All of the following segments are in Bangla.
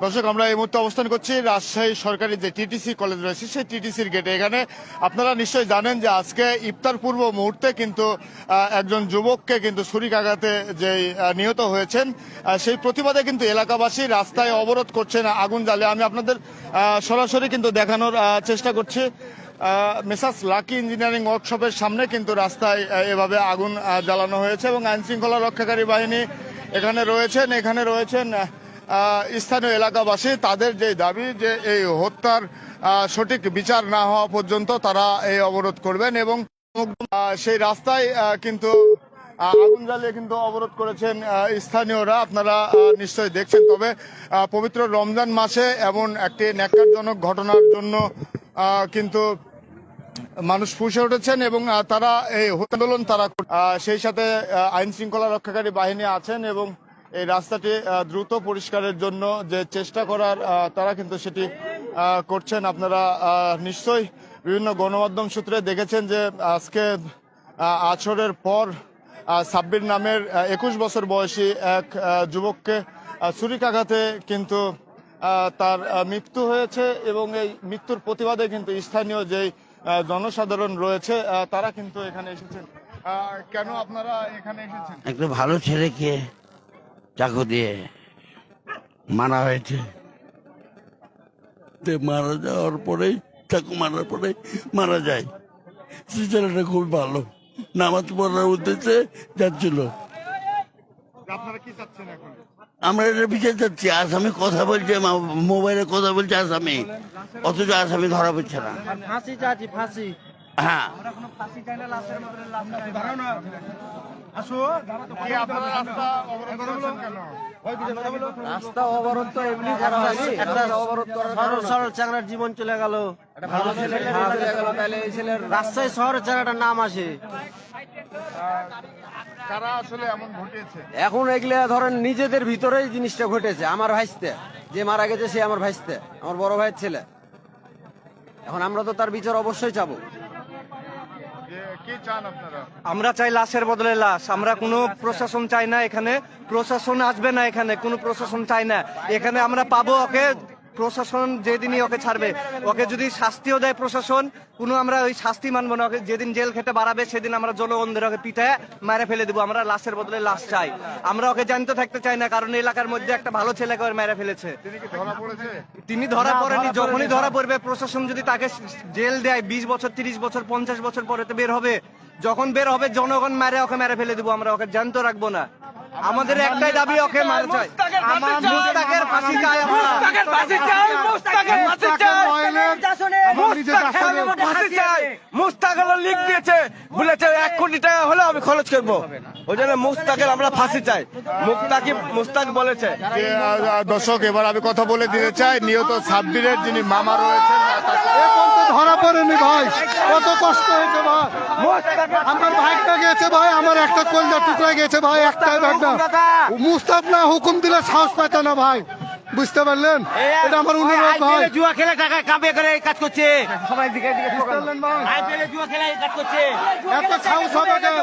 দর্শক, আমরা এই মুহূর্তে অবস্থান করছি রাজশাহী সরকারি যে টিটিসি কলেজ রয়েছে সেই টিটিসির গেটে। এখানে আপনারা নিশ্চয়ই জানেন যে আজকে ইফতার পূর্ব মুহূর্তে কিন্তু একজন যুবককে কিন্তু ছুরিকাঘাতে যে নিহত হয়েছেন, সেই প্রতিবাদে কিন্তু এলাকাবাসী রাস্তায় অবরোধ করছেন আগুন জ্বালিয়ে। আমি আপনাদের সরাসরি কিন্তু দেখানোর চেষ্টা করছি। মেসার্স লাকি ইঞ্জিনিয়ারিং ওয়ার্কশপের সামনে কিন্তু রাস্তায় এভাবে আগুন জ্বালানো হয়েছে এবং আইন শৃঙ্খলা রক্ষাকারী বাহিনী এখানে রয়েছেন স্থানীয় এলাকাবাসী। তাদের যে দাবি যে এই হত্যার সঠিক বিচার না হওয়া পর্যন্ত তারা এই অবরোধ করবেন এবং সেই রাস্তায় কিন্তু আগুন জ্বালিয়ে কিন্তু অবরোধ করেছেন স্থানীয়রা, আপনারা নিশ্চয়ই দেখছেন। তবে পবিত্র রমজান মাসে এমন একটি ন্যাক্কারজনক ঘটনার জন্য কিন্তু মানুষ ফুঁসে উঠেছেন এবং তারা এই আন্দোলন তারা সেই সাথে আইন শৃঙ্খলা রক্ষাকারী বাহিনী আছেন এবং এই রাস্তাটি দ্রুত পরিষ্কারের জন্য যে চেষ্টা করার তারা কিন্তু সেটি করছেন। আপনারা নিশ্চয়ই বিভিন্ন গণমাধ্যম সূত্রে দেখেছেন যে আজকে আছরের পর সাব্বির নামের 21 বছর বয়সী এক যুবককে ছুরিকাঘাতে কিন্তু তার মৃত্যু হয়েছে এবং এই মৃত্যুর প্রতিবাদে কিন্তু স্থানীয় যেই জনসাধারণ রয়েছে তারা কিন্তু এখানে এসেছেন। কেন আপনারা এখানে এসেছেন? একটা ভালো ছেলেকে চাকু দিয়ে মারা হয়েছে, মারা যাওয়ার পরেই চাকু মারার পরে মারা যায়। সে ছেলেটা খুবই ভালো, নামাজ পড়ার উদ্দেশ্যে যাচ্ছিল। আপনারা কি চাচ্ছেন এখন? আমরা এটা বিচার চাচ্ছি। আসামি কথা বলছে, মোবাইলে কথা বলছে আসামি, অথচ আসামি ধরা পড়ছে না। ফাঁসি চাচ্ছি, ফাঁসি। হ্যাঁ, রাস্তা অবরোধ তো এমনি করা হয়নি, সরল সরল চাকরার জীবন চলে গেল, ভালো ছেলে চলে গেল, তাহলে এই ছেলের রাজশাহী শহরের চাকরাটার নাম আসে। কারা আসলে এমন ঘটিয়েছে? এখন এগুলা ধরেন নিজেদের ভিতরেই জিনিসটা ঘটেছে। আমার ভাইস্তে যে মারা গেছে সে আমার ভাইস্তে, আমার বড় ভাইয়ের ছেলে। এখন আমরা তো তার বিচার অবশ্যই চাবো। কি চান আপনারা? আমরা চাই লাশের বদলে লাশ। আমরা কোনো প্রশাসন চাই না, এখানে প্রশাসন আসবে না, এখানে কোনো প্রশাসন চাই না। এখানে আমরা পাবো ওকে, প্রশাসন যেদিনই ওকে ছাড়বে, ওকে যদি শাস্তিও দেয় প্রশাসন, কোনো আমরা ওই শাস্তি মানবো না। ওকে যেদিন জেল খেতে বাড়াবে সেদিন আমরা জনগণদের ওকে পিঠায় মেরে ফেলে দেবো। আমরা লাশের বদলে লাশ চাই। আমরা ওকে জানতে থাকতে চাই না, কারণ এলাকার মধ্যে একটা ভালো ছেলেকে ওর মেরে ফেলেছে। তিনি ধরা পড়েনি। যখনই ধরা পড়বে প্রশাসন যদি তাকে জেল দেয় 20 বছর 30 বছর 50 বছর পরে তো বের হবে। যখন বের হবে জনগণ মেরে ওকে মেরে ফেলে দেবো। আমরা ওকে জানতে রাখবো না। আমাদের একটাই দাবি, ওকে মারা চাই। আমার মুস্তাকের ফাঁসি চাই, মুস্তাকের ফাঁসি চাই, মুস্তাকের ফাঁসি চাই, মুস্তাকের ফাঁসি চাই। মুস্তাক হলো লিখ দিয়েছে, বলেছে 1 কোটি টাকা হলে আমি খরচ করব। ওই জন্য মুস্তাকের আমরা ফাঁসি চাই। মুস্তাক বলেছে। দর্শক, এবার আমি কথা বলে দিতে চাই, নিহত সাব্বিরের যিনি মামা রয়েছেন ধরা পড়েনি ভাই, কত কষ্ট হয়েছে ভাই। আমার ভাইটা গেছে ভাই, আমার একটা কলজা টুকরা গেছে ভাই, একটাই ভাগনা। মুস্তাক না হুকুম দিলে সাহস পেত না ভাই, বুঝতে পারলেন? এটা আমার অনুরোধ ভাই। জুয়া খেলে টাকা কামে করে কাজ করছে, সবাই দিকে ভাই জুয়া খেলে কাজ করছে। এত সাহস হবে কেন?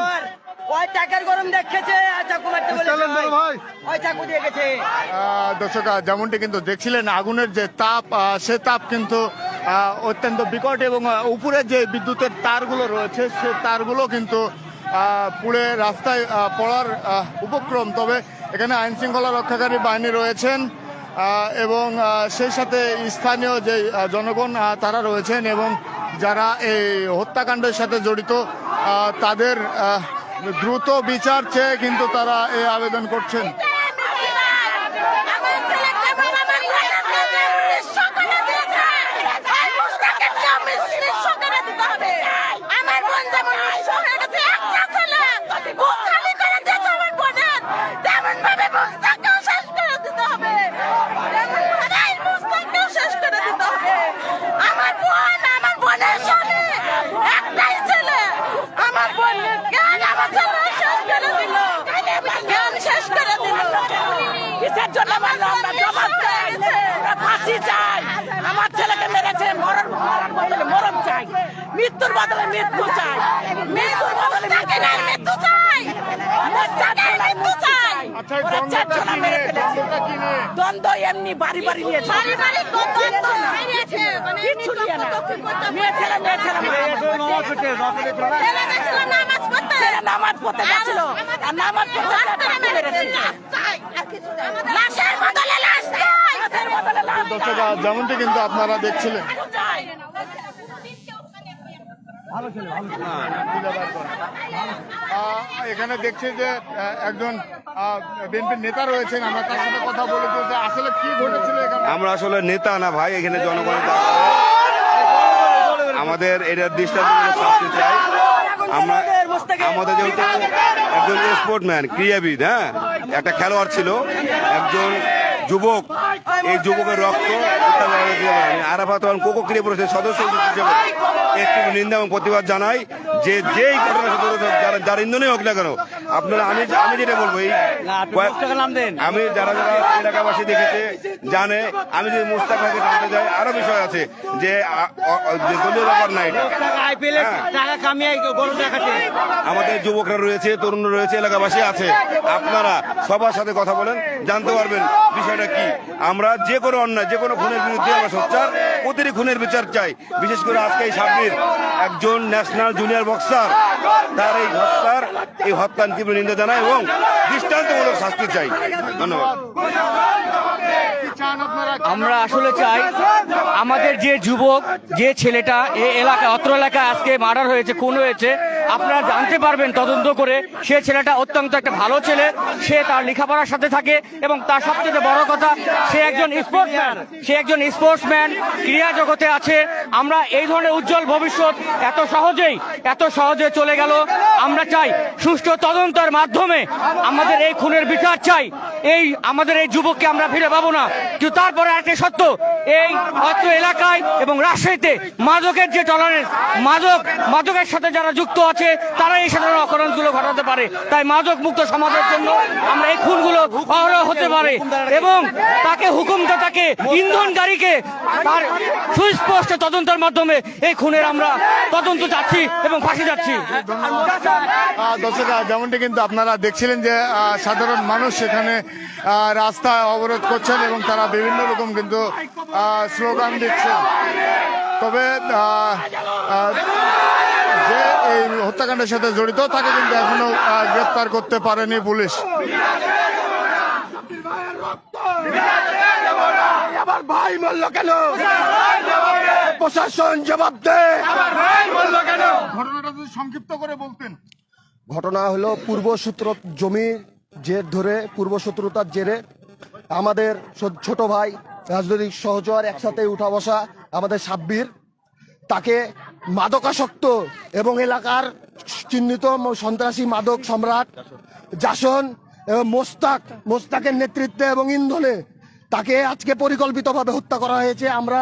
ওই টাকার গরম দেখেছে, চাকু মারতে বলেছে ভাই, ওই চাকু দিয়ে গেছে। দর্শক, যেমনটি কিন্তু দেখছিলেন আগুনের যে তাপ, সে তাপ কিন্তু অত্যন্ত বিকট এবং উপরে যে বিদ্যুতের তারগুলো রয়েছে সে তারগুলো কিন্তু পুড়ে রাস্তায় পড়ার উপক্রম। তবে এখানে আইন শৃঙ্খলা রক্ষাকারী বাহিনী রয়েছেন এবং সেই সাথে স্থানীয় যে জনগণ তারা রয়েছেন এবং যারা এই হত্যাকাণ্ডের সাথে জড়িত তাদের দ্রুত বিচার চেয়ে কিন্তু তারা এই আবেদন করছেন। ফাঁসি চাই, আমার ছেলেকে মেরেছে, মরণ চাই, মৃত্যুর বদলে মৃত্যু চাই, মৃত্যুর বদলে মৃত্যু চাই, মৃত্যু চাই। চাই আচ্ছা, ওরা দ্বন্দ্বটা চারজনা কি মেরে নিয়ে? ফেলেছে দ্বন্দ্বটা কি নিয়ে? দ্বন্দ্ব এমনি বাড়ি বাড়ি নিয়েছে কিচ্ছু নিয়ে না মেয়ে ছেলে ছেলে নামাজ পড়তে যাচ্ছিল আর নামাজ পড়তে মেরেছে লাশের বদলে লাশ লাশের বদলে লাশ দর্শকরা যেমনটি কিন্তু আপনারা দেখছিলেন এখানে দেখছি যে একজন বিএনপির নেতা রয়েছেন, আমরা তার সাথে কথা বলেছি যে আসলে কি ঘটেছিল এখানে। আমরা আসলে নেতা না ভাই, এখানে জনগণের আমাদের এটার দৃষ্টান্তমূলক শাস্তি চাই। আমরা আমাদের যেহেতু একজন স্পোর্টম্যান, ক্রীড়াবিদ, হ্যাঁ, একটা খেলোয়াড় ছিল, একজন যুবক, এই যুবকের রক্ত আরাফাত কোকো ক্রীড়া পরিষদের সদস্য হিসেবে একটি নিন্দা এবং প্রতিবাদ জানাই যে যেই ঘটনা যার ইন্ধনে হোক না কেন আপনারা, আমি যেটা বলবো, এই আমি যারা যারা এলাকাবাসী দেখেছে জানে, আমি যদি মুস্তাক ভাইকে জানতে যাই, আরো বিষয় আছে যে দলীয় ব্যাপার নাই, আমাদের যুবকরা রয়েছে, তরুণরা রয়েছে, এলাকাবাসী আছে, আপনারা সবার সাথে কথা বলেন, জানতে পারবেন বিষয়টা কি। আমরা যে কোনো অন্যায়, যে কোনো খুনের বিরুদ্ধে আমরা সোচ্চার, প্রতিটি খুনের বিচার চাই। বিশেষ করে আজকে এই সাব্বির একজন ন্যাশনাল জুনিয়র বক্সার, তার এই হত্যার তীব্র নিন্দা জানাই এবং দৃষ্টান্তমূলক শাস্তি চাই। ধন্যবাদ। আমরা আসলে চাই আমাদের যে যুবক, যে ছেলেটা এই এলাকা, অত্র এলাকায় আজকে মার্ডার হয়েছে, খুন হয়েছে, আপনারা জানতে পারবেন তদন্ত করে, সে ছেলেটা অত্যন্ত একটা ভালো ছেলে, সে তার লেখাপড়ার সাথে থাকে এবং তার সবচেয়ে বড় কথা সে একজন স্পোর্টসম্যান, ক্রীড়া জগতে আছে। আমরা এই ধরনের উজ্জ্বল ভবিষ্যৎ এত সহজে চলে গেল। আমরা চাই সুষ্ঠু তদন্তের মাধ্যমে আমাদের এই খুনের বিচার চাই। আমাদের এই যুবককে আমরা ফিরে পাবো না। কিন্তু তারপরে একটা সত্য, এই অত্র এলাকায় এবং রাজশাহীতে মাদকের যে টলারেন্স, মাদকের সাথে যারা যুক্ত আছে তারা এই সাধারণ অকারণগুলো ঘটাতে পারে। তাই মাদক মুক্ত সমাজের জন্য আমরা এই খুনগুলো অহরহ হতে পারে এবং তাকে হুকুমদাতাকে, ইন্ধন গাড়িকে তার সুস্পষ্ট তদন্তের মাধ্যমে এই খুনের আমরা তদন্ত চাচ্ছি এবং ফাঁসি যাচ্ছি। দর্শকরা যেমনটি কিন্তু আপনারা দেখছিলেন যে সাধারণ মানুষ এখানে রাস্তায় অবরোধ করছেন এবং তারা বিভিন্ন রকম কিন্তু স্লোগান দিচ্ছেন। তবে যে এই হত্যাকাণ্ডের সাথে জড়িত তাকে কিন্তু এখনো গ্রেপ্তার করতে পারেনি পুলিশ। আমার ভাই মরল কেন? প্রশাসন জবাব দে। ঘটনাটা যদি সংক্ষিপ্ত করে বলতেন। ঘটনা হলো জমি জের ধরে, পূর্বশত্রুতার জেরে আমাদের ছোট ভাই, রাজনৈতিক সহচর, একসাথে উঠা বসা আমাদের সাব্বির, তাকে মাদকাসক্ত এবং এলাকার চিহ্নিত সন্ত্রাসী মাদক সম্রাট জাসন এবং মোস্তাকের নেতৃত্বে এবং ইন্ধনে তাকে আজকে পরিকল্পিতভাবে হত্যা করা হয়েছে। আমরা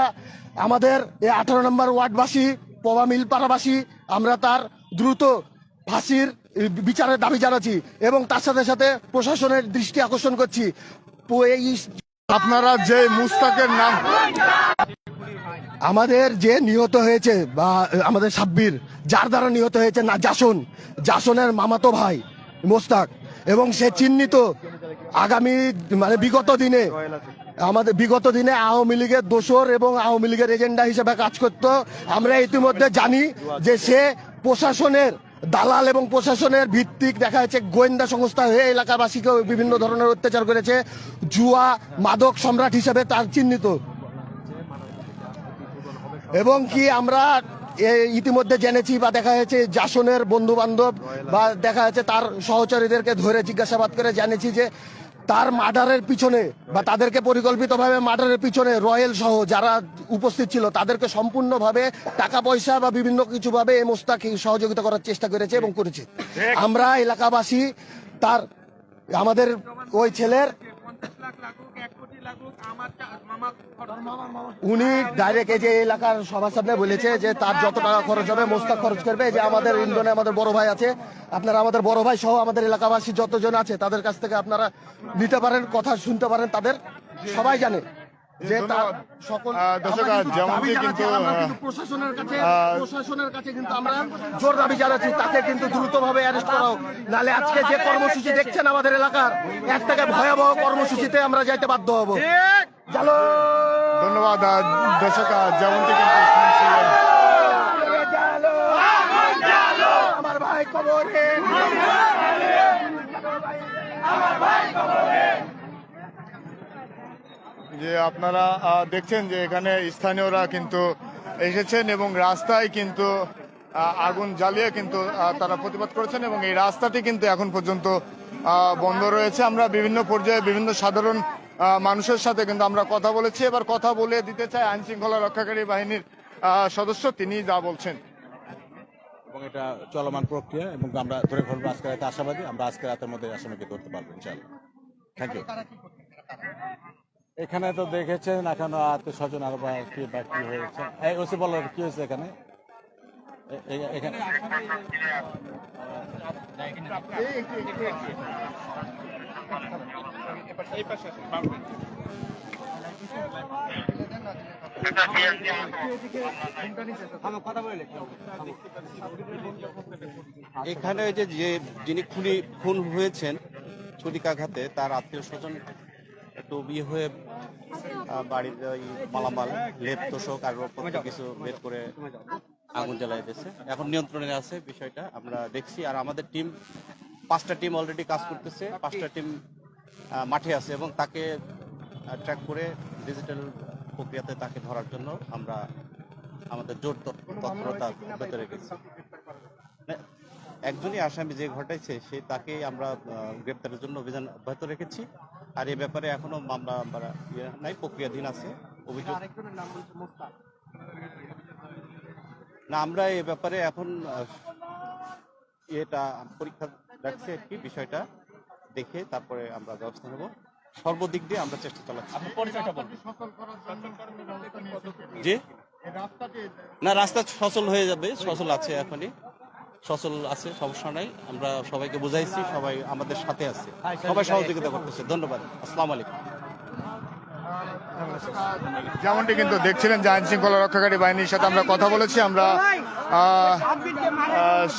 আমাদের এই 18 নম্বর ওয়ার্ডবাসী, পবা মিলপাড়াবাসী, আমরা তার দ্রুত ফাঁসির বিচারের দাবি জানাচ্ছি এবং তার সাথে সাথে প্রশাসনের দৃষ্টি আকর্ষণ করছি। আপনারা যে মুস্তাকের নাম, আমাদের যে নিহত হয়েছে বা আমাদের সাব্বির, যার দ্বারা নিহত হয়েছে না জাসনের মামাতো ভাই মোস্তাক, এবং সে চিহ্নিত আগামী বিগত দিনে আওয়ামী লীগের দোসর এবং আওয়ামী লীগের এজেন্ডা হিসেবে কাজ করত। আমরা ইতিমধ্যে জানি যে সে প্রশাসনের দালাল এবং প্রশাসনের ভিত্তিক দেখা যাচ্ছে গোয়েন্দা সংস্থা হয়ে এলাকাবাসীকে বিভিন্ন ধরনের অত্যাচার করেছে। জুয়া মাদক সম্রাট হিসেবে তার চিহ্নিত, এবং কি আমরা ইতিমধ্যে জেনেছি বা দেখা যাচ্ছে জাসনের বন্ধু বান্ধব বা দেখা যাচ্ছে তার সহচরীদেরকে ধরে জিজ্ঞাসাবাদ করে জেনেছি যে তার মার্ডারের পিছনে বা তাদেরকে পরিকল্পিতভাবে মার্ডারের পিছনে রয়েল সহ যারা উপস্থিত ছিল তাদেরকে সম্পূর্ণভাবে টাকা পয়সা বা বিভিন্ন কিছুভাবে এই মোস্তাক সহযোগিতা করার চেষ্টা করেছে এবং করেছে। আমরা এলাকাবাসী আমাদের ওই ছেলের উনি ডাইরেক্ট এই যে এলাকার সবার সামনে বলেছে যে তার যত টাকা খরচ হবে মোস্তাক খরচ করবে। যে আমাদের ইন্ধনে আমাদের বড় ভাই আছে, আপনারা আমাদের বড় ভাই সহ আমাদের এলাকাবাসী যতজন আছে তাদের কাছ থেকে আপনারা নিতে পারেন, কথা শুনতে পারেন, তাদের সবাই জানে যে তার সকল দর্শক, আমরা কিন্তু যেমনটি দাবি জানাচ্ছি, কিন্তু, আমরা কিন্তু প্রশাসনের কাছে কিন্তু আমরা জোর দাবি জানাচ্ছি তাকে কিন্তু দ্রুতভাবে অ্যারেস্ট করা হোক, নাহলে আজকে যে কর্মসূচি দেখছেন আমাদের এলাকার এর থেকে ভয়াবহ কর্মসূচিতে আমরা যাইতে বাধ্য হব। চলো। ধন্যবাদ দর্শক, যেমনটি কিন্তু শুনছিলেন। আমার ভাই কবরে যে আপনারা দেখছেন যে এখানে স্থানীয়রা কিন্তু এসেছেন এবং রাস্তায় কিন্তু আগুন জ্বালিয়ে কিন্তু তারা প্রতিবাদ করেছেন এবং এই রাস্তাটি কিন্তু এখন পর্যন্ত বন্ধ রয়েছে। আমরা বিভিন্ন পর্যায়ে বিভিন্ন সাধারণ মানুষের সাথে কিন্তু আমরা কথা বলেছি। এবার কথা বলে দিতে চাই আইন শৃঙ্খলা রক্ষাকারী বাহিনীর সদস্য, তিনি যা বলছেন। এবং এটা চলমান প্রক্রিয়া এবং আমরা ধরে ফেলবো আজকে রাতে, আশাবাদী আমরা আজকে রাতের মধ্যে আসামিকে ধরতে পারবো ইনশাআল্লাহ। Thank you. এখানে তো দেখেছেন এখনো আত্মীয় স্বজন আরো কি হয়েছে। এই ওসি বলার কি হয়েছে এখানে এখানে এখানে ওই যে যিনি খুন হয়েছেন ছুরিকাঘাতে, তার আত্মীয় স্বজন একটু বিয়ে হয়ে বাড়িতে ওই মালামাল লেপ তোষক আর কিছু বের করে আগুন জ্বালাই দিয়েছে। এখন নিয়ন্ত্রণে আছে বিষয়টা, আমরা দেখছি। আর আমাদের টিম 5টা টিম অলরেডি কাজ করতেছে, 5টা টিম মাঠে আছে এবং তাকে ট্র্যাক করে ডিজিটাল প্রক্রিয়াতে তাকে ধরার জন্য আমরা আমাদের জোর তৎপরতা অব্যাহত রেখেছি। একজনই আসামি যে ঘটাইছে তাকেই আমরা গ্রেপ্তারের জন্য অভিযান অব্যাহত রেখেছি। আর এই ব্যাপারে এখনো মামলা নাই, প্রক্রিয়াধীন আছে অভিযোগ। না, আমরা এই ব্যাপারে এখন এটা পরীক্ষা রাখছি আর কি, বিষয়টা দেখে তারপরে আমরা ব্যবস্থা নেব। সর্বদিক দিয়ে আমরা চেষ্টা চালাচ্ছি। জি না, রাস্তা সচল হয়ে যাবে, সচল আছে, এখনই সচল আছে, সমস্যা নাই। আমরা সবাইকে বুঝাইছি, সবাই আমাদের সাথে আছে, সবাই সহযোগিতা করতেছে। ধন্যবাদ। আসসালামু আলাইকুম। যেমনটি কিন্তু দেখছিলেন যে আইন শৃঙ্খলা রক্ষাকারী বাহিনীর সাথে আমরা কথা বলেছি। আমরা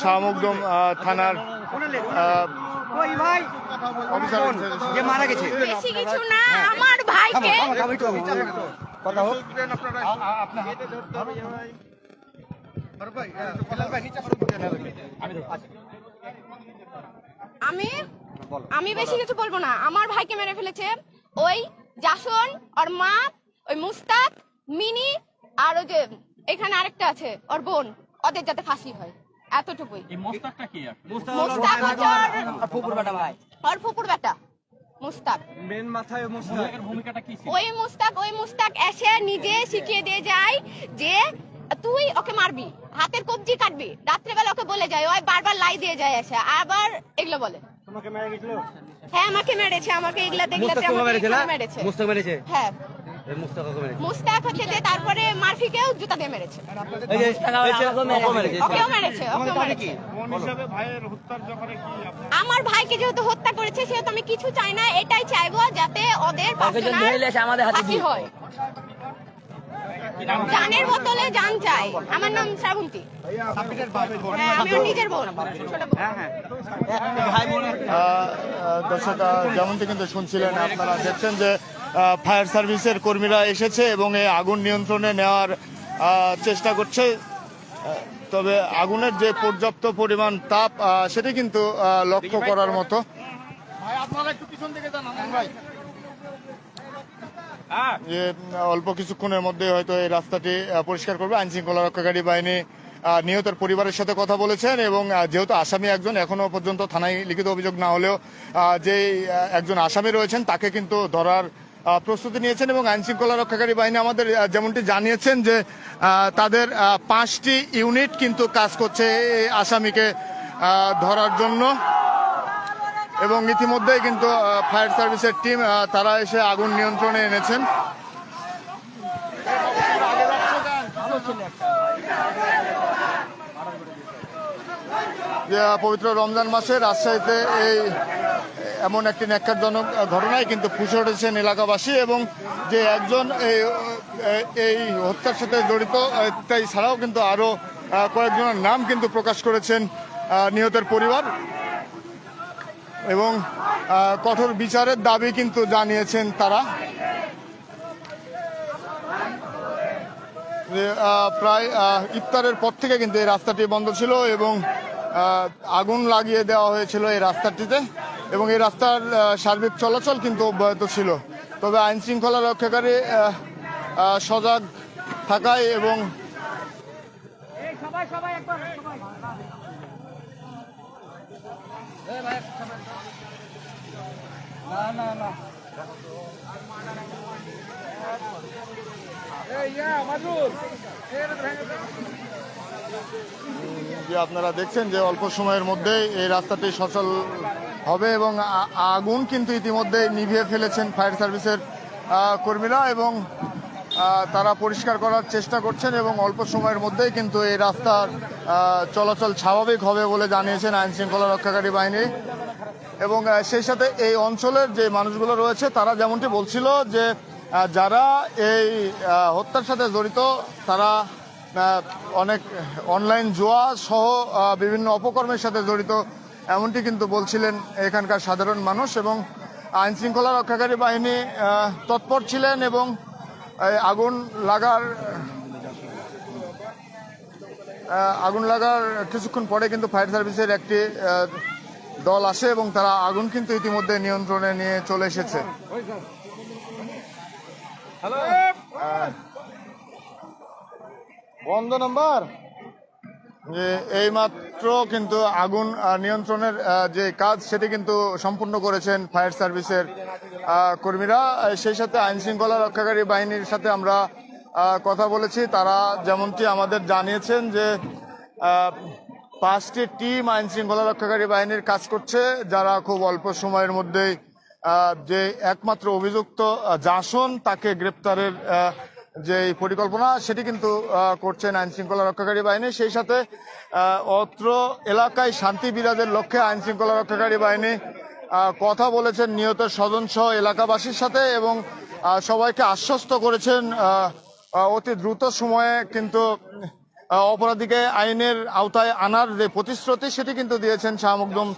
শাহমুকদম থানার মারা গেছে বেশি কিছু না, আমার ভাইকে কথা হোক। আমি বেশি কিছু বলবো না। আমার ভাইকে মেরে ফেলেছে ওই জাসন, ওর মা, ওই মুস্তাক, মিনি, আর ওই যে এখানে আরেকটা আছে ওর বোন, ওদের যাতে ফাঁসি হয়, এতটুকুই। মুস্তাক হচ্ছে ওর ফুপুর বেটা মুস্তাক। মেন মাথায় মুস্তাকের ভূমিকাটা কি ছিল? ওই মুস্তাক এসে নিজে শিখিয়ে দিয়ে যায় যে তুই ওকে মারবি, হাতের কবজি কাটবি। রাত্রেবেলা ওকে বলে যায়, ওই বারবার লাই দিয়ে যায়, এসে আবার এগুলো বলে। তোমাকে মেরে গেছিল? হ্যাঁ, আমাকে মেরেছে। আমাকে এগুলা দেখলে মেরেছে। মুস্তাক মেরেছে? হ্যাঁ, মুস্তাক হচ্ছে যে তারপরে মারফিকেও জুতা দিয়ে মেরেছে। ওকেও মেরেছে। আমার ভাইকে যেহেতু হত্যা করেছে সেহেতু আমি কিছু চাই না, এটাই চাইবো যাতে ওদের ফাঁসি হয়। জানের বদলে জান চাই। আমার নাম শ্রাবন্তী। হ্যাঁ, আমি ওর নিজের বোন। দর্শক, যেমনটি কিন্তু শুনছিলেন, আপনারা দেখছেন যে ফায়ার সার্ভিসের কর্মীরা এসেছে এবং এই আগুন নিয়ন্ত্রণে নেওয়ার চেষ্টা করছে। তবে আগুনের যে পর্যাপ্ত পরিমাণ তাপ সেটি কিন্তু লক্ষ্য করার মতো। যে অল্প কিছুক্ষণের মধ্যে হয়তো এই রাস্তাটি পরিষ্কার করবে। আইন শৃঙ্খলা রক্ষাকারী বাহিনী নিহতের পরিবারের সাথে কথা বলেছেন এবং যেহেতু আসামি একজন, এখনো পর্যন্ত থানায় লিখিত অভিযোগ না হলেও যে একজন আসামি রয়েছেন তাকে কিন্তু ধরার প্রস্তুতি নিয়েছেন এবং আইন শৃঙ্খলা রক্ষাকারী বাহিনী আমাদের যেমনটি জানিয়েছেন যে তাদের 5টি ইউনিট কিন্তু কাজ করছে এই আসামিকে ধরার জন্য এবং ইতিমধ্যেই কিন্তু ফায়ার সার্ভিসের টিম তারা এসে আগুন নিয়ন্ত্রণে এনেছেন। পবিত্র রমজান মাসে রাজশাহীতে এই এমন একটি ন্যাক্কারজনক ঘটনায় কিন্তু ফুঁসে উঠেছেন এলাকাবাসী, এবং যে একজন এই হত্যার সাথে জড়িত তাই ছাড়াও কিন্তু আরো কয়েকজনের নাম কিন্তু প্রকাশ করেছেন নিহতের পরিবার, এবং কঠোর বিচারের দাবি কিন্তু জানিয়েছেন তারা। প্রায় ইফতারের পর থেকে কিন্তু এই রাস্তাটি বন্ধ ছিল, এবং আগুন লাগিয়ে দেওয়া হয়েছিল এই রাস্তাটিতে, এবং এই রাস্তার সার্বিক চলাচল কিন্তু অব্যাহত ছিল। তবে আইন শৃঙ্খলা রক্ষাকারী সজাগ থাকায় এবং যে আপনারা দেখছেন যে অল্প সময়ের মধ্যে এই রাস্তাটি সচল হবে, এবং আগুন কিন্তু ইতিমধ্যে নিভিয়ে ফেলেছেন ফায়ার সার্ভিসের কর্মীরা, এবং তারা পরিষ্কার করার চেষ্টা করছেন, এবং অল্প সময়ের মধ্যেই কিন্তু এই রাস্তার চলাচল স্বাভাবিক হবে বলে জানিয়েছেন আইন শৃঙ্খলা রক্ষাকারী বাহিনী। এবং সেই সাথে এই অঞ্চলের যে মানুষগুলো রয়েছে তারা যেমনটি বলছিল যে যারা এই হত্যার সাথে জড়িত তারা অনেক অনলাইন জুয়া সহ বিভিন্ন অপকর্মের সাথে জড়িত, এমনটি কিন্তু বলছিলেন এখানকার সাধারণ মানুষ। এবং আইন শৃঙ্খলা রক্ষাকারী বাহিনী তৎপর ছিলেন, এবং আগুন লাগার কিছুক্ষণ পরে কিন্তু ফায়ার সার্ভিসের একটি দল আসে, এবং তারা আগুন কিন্তু ইতিমধ্যে নিয়ন্ত্রণে নিয়ে চলে এসেছে। বন্ধ নাম্বার যে এইমাত্র কিন্তু আগুন নিয়ন্ত্রণের যে কাজ সেটি কিন্তু সম্পূর্ণ করেছেন ফায়ার সার্ভিসের কর্মীরা। সেই সাথে আইন শৃঙ্খলা রক্ষাকারী বাহিনীর সাথে আমরা কথা বলেছি, তারা যেমনটি আমাদের জানিয়েছেন যে 5টি টিম আইন শৃঙ্খলা রক্ষাকারী বাহিনীর কাজ করছে, যারা খুব অল্প সময়ের মধ্যেই যে একমাত্র অভিযুক্ত জাসন তাকে গ্রেপ্তারের যে পরিকল্পনা সেটি কিন্তু করছেন আইন শৃঙ্খলা রক্ষাকারী বাহিনী। সেই সাথে অত্র এলাকায় শান্তি বিরাজের লক্ষ্যে আইন শৃঙ্খলা রক্ষাকারী বাহিনী কথা বলেছেন নিহতের স্বজন সহ এলাকাবাসীর সাথে, এবং সবাইকে আশ্বস্ত করেছেন অতি দ্রুত সময়ে কিন্তু অপরাধীকে আইনের আওতায় আনার যে প্রতিশ্রুতি সেটি কিন্তু দিয়েছেন শাহমখদুম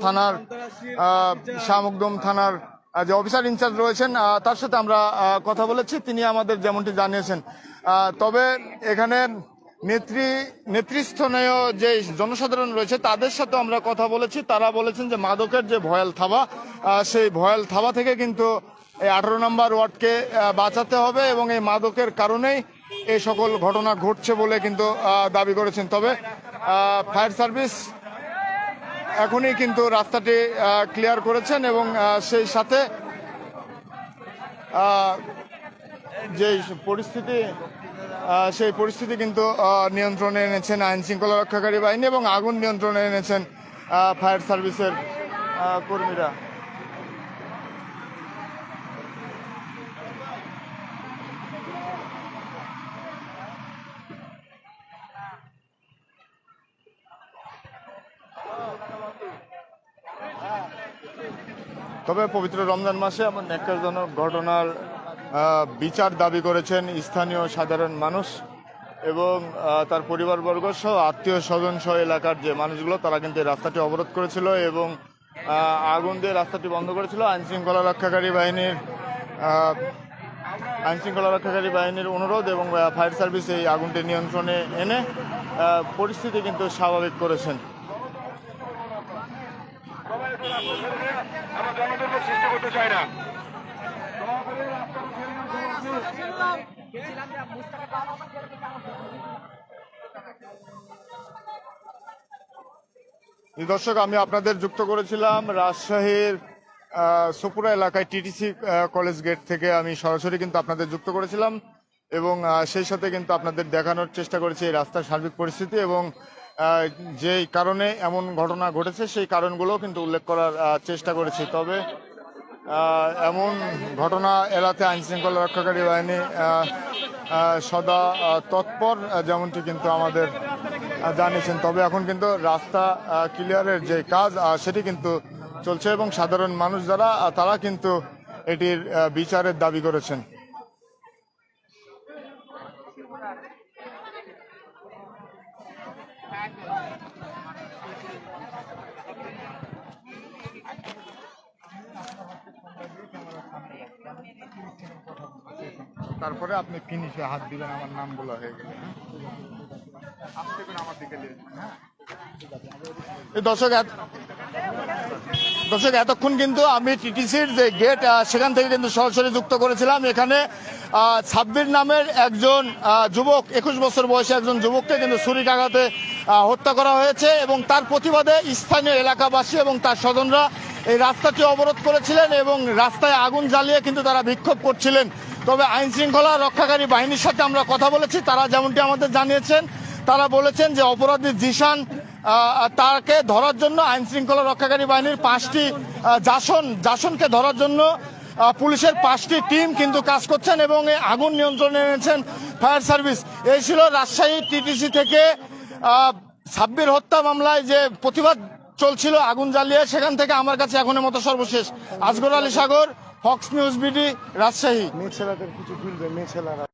থানার যে অফিসার ইনচার্জ রয়েছেন তার সাথে আমরা কথা বলেছি, তিনি আমাদের যেমনটি জানিয়েছেন। তবে এখানে নেতৃস্থানীয় যে জনসাধারণ রয়েছে তাদের সাথে আমরা কথা বলেছি, তারা বলেছেন যে মাদকের যে ভয়াল থাবা সেই ভয়াল থাবা থেকে কিন্তু এই 18 নম্বর ওয়ার্ডকে বাঁচাতে হবে, এবং এই মাদকের কারণেই এই সকল ঘটনা ঘটছে বলে কিন্তু দাবি করেছেন। তবে ফায়ার সার্ভিস এখনই কিন্তু রাস্তাটি ক্লিয়ার করেছেন, এবং সেই সাথে যে পরিস্থিতি সেই পরিস্থিতি কিন্তু নিয়ন্ত্রণে এনেছেন আইন শৃঙ্খলা রক্ষাকারী বাহিনী, এবং আগুন নিয়ন্ত্রণে এনেছেন ফায়ার সার্ভিসের কর্মীরা। তবে পবিত্র রমজান মাসে এমন ন্যাক্কারজনক ঘটনার বিচার দাবি করেছেন স্থানীয় সাধারণ মানুষ, এবং তার পরিবারবর্গ সহ আত্মীয় স্বজন সহ এলাকার যে মানুষগুলো তারা কিন্তু এই রাস্তাটি অবরোধ করেছিল, এবং আগুন দিয়ে রাস্তাটি বন্ধ করেছিল। আইন শৃঙ্খলা রক্ষাকারী বাহিনীর অনুরোধ এবং ফায়ার সার্ভিস এই আগুনটি নিয়ন্ত্রণে এনে পরিস্থিতি কিন্তু স্বাভাবিক করেছেন। সৃষ্টি করতে চাই না। দর্শক, আমি আপনাদের যুক্ত করেছিলাম রাজশাহীর সোপুরা এলাকায় টিটিসি কলেজ গেট থেকে, আমি সরাসরি কিন্তু আপনাদের যুক্ত করেছিলাম, এবং সেই সাথে কিন্তু আপনাদের দেখানোর চেষ্টা করেছি এই রাস্তার সার্বিক পরিস্থিতি, এবং যেই কারণে এমন ঘটনা ঘটেছে সেই কারণগুলো কিন্তু উল্লেখ করার চেষ্টা করেছি। তবে এমন ঘটনা এড়াতে আইন শৃঙ্খলা রক্ষাকারী বাহিনী সদা তৎপর, যেমনটি কিন্তু আমাদের জানিয়েছেন। তবে এখন কিন্তু রাস্তা ক্লিয়ারের যে কাজ সেটি কিন্তু চলছে এবং সাধারণ মানুষ যারা তারা কিন্তু এটির বিচারের দাবি করেছেন। তারপরে আপনি ফিনিশে হাত দিবেন, আমার নাম বলা হয়ে গেলে আমার দিকে দর্শক এতক্ষণ কিন্তু আমি টিটিসির যে গেট সেখান থেকে কিন্তু সরাসরি যুক্ত করেছিলাম। এখানে সাব্বির নামের একজন যুবক, 21 বছর বয়সী একজন যুবককে কিন্তু ছুরিকাঘাতে হত্যা করা হয়েছে এবং তার প্রতিবাদে স্থানীয় এলাকাবাসী এবং তার স্বজনরা এই রাস্তাটি অবরোধ করেছিলেন এবং রাস্তায় আগুন জ্বালিয়ে কিন্তু তারা বিক্ষোভ করছিলেন। তবে আইন শৃঙ্খলা রক্ষাকারী বাহিনীর সাথে আমরা কথা বলেছি, তারা যেমনটি আমাদের জানিয়েছেন, তারা বলেছেন যে অপরাধী জিশান তাকে ধরার জন্য আইন শৃঙ্খলা রক্ষাকারী বাহিনীর 5টি জাসনকে ধরার জন্য পুলিশের 5টি টিম কিন্তু কাজ করছেন এবং এই আগুন নিয়ন্ত্রণে এনেছেন ফায়ার সার্ভিস। এই ছিল রাজশাহী টিটিসি থেকে সাব্বির হত্যা মামলায় যে প্রতিবাদ চলছিল আগুন জ্বালিয়ে, সেখান থেকে আমার কাছে এখনের মতো সর্বশেষ। আসগর আলী সাগর, ফক্স নিউজ বিডি, রাজশাহী।